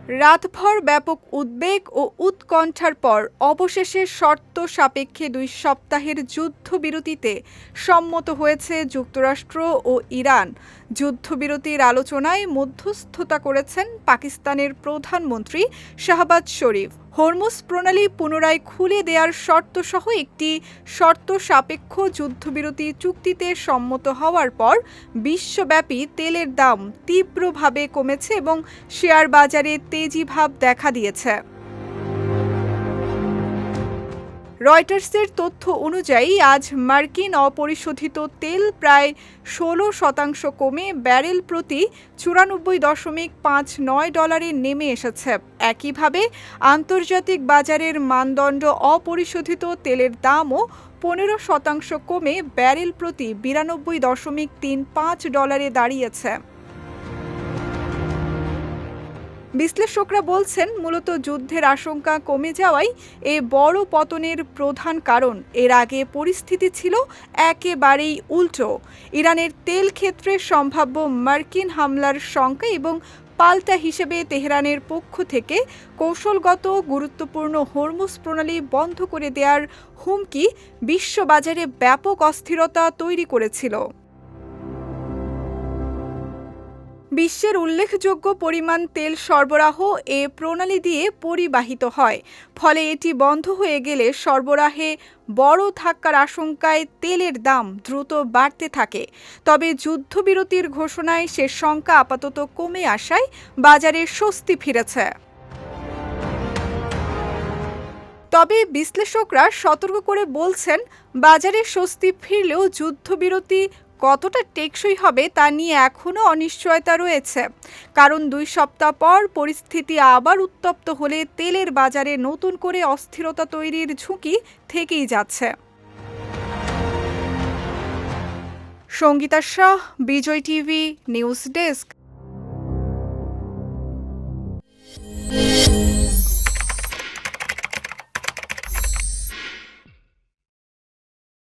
রাতভর ব্যাপক উদ্বেগ ও উৎকণ্ঠার পর অবশেষে শর্ত সাপেক্ষে ২ সপ্তাহের যুদ্ধবিরতিতে সম্মত হয়েছে যুক্তরাষ্ট্র ও ইরান। যুদ্ধবিরতির আলোচনায় মধ্যস্থতা করেছেন পাকিস্তানের প্রধানমন্ত্রী শাহবাজ শরীফ। হরমুজ প্রণালী পুনরায় খুলে দেওয়ার শর্তসহ একটি শর্ত সাপেক্ষ যুদ্ধবিরতি চুক্তিতে সম্মত হওয়ার পর বিশ্বব্যাপী তেলের দাম তীব্রভাবে কমেছে এবং শেয়ার বাজারে তেজি ভাব দেখা দিয়েছে। রয়টার্সের তথ্য অনুযায়ী আজ মার্কিন অপরিশোধিত তেল প্রায় ১৬% কমে ব্যারেল প্রতি ৯৪.৫৯ ডলারে নেমে এসেছে। একইভাবে আন্তর্জাতিক বাজারের মানদণ্ড অপরিশোধিত তেলের দামও ১৫% কমে ব্যারেল প্রতি ৯২.৩৫ ডলারে দাঁড়িয়েছে। বিশ্লেষকরা বলছেন, মূলত যুদ্ধের আশঙ্কা কমে যাওয়াই এ বড় পতনের প্রধান কারণ। এর আগে পরিস্থিতি ছিল একেবারেই উল্টো। ইরানের তেল ক্ষেত্রে সম্ভাব্য মার্কিন হামলার শঙ্কা এবং পাল্টা হিসেবে তেহরানের পক্ষ থেকে কৌশলগত গুরুত্বপূর্ণ হরমুজ প্রণালী বন্ধ করে দেওয়ার হুমকি বিশ্ববাজারে ব্যাপক অস্থিরতা তৈরি করেছিল। বিশ্বের উল্লেখযোগ্য পরিমাণ তেল সরবরাহ এ প্রণালী দিয়ে পরিবাহিত হয়। ফলে এটি বন্ধ হয়ে গেলে সরবরাহে বড় ধাক্কার আশঙ্কায় তেলের দাম দ্রুত বাড়তে থাকে। তবে যুদ্ধবিরতির ঘোষণায় সে শঙ্কা আপাতত কমে আসায় বাজারে স্বস্তি ফিরেছে। তবে বিশ্লেষকরা সতর্ক করে বলছেন, বাজারে স্বস্তি ফিরলেও যুদ্ধবিরতি কতটা টেকসই হবে তা নিয়ে এখনও অনিশ্চয়তা রয়েছে। কারণ ২ সপ্তাহ পর পরিস্থিতি আবার উত্তপ্ত হলে তেলের বাজারে নতুন করে অস্থিরতা তৈরির ঝুঁকি থেকেই যাচ্ছে। সঙ্গীতা শাহ, বিজয় টিভি, নিউজ ডেস্ক।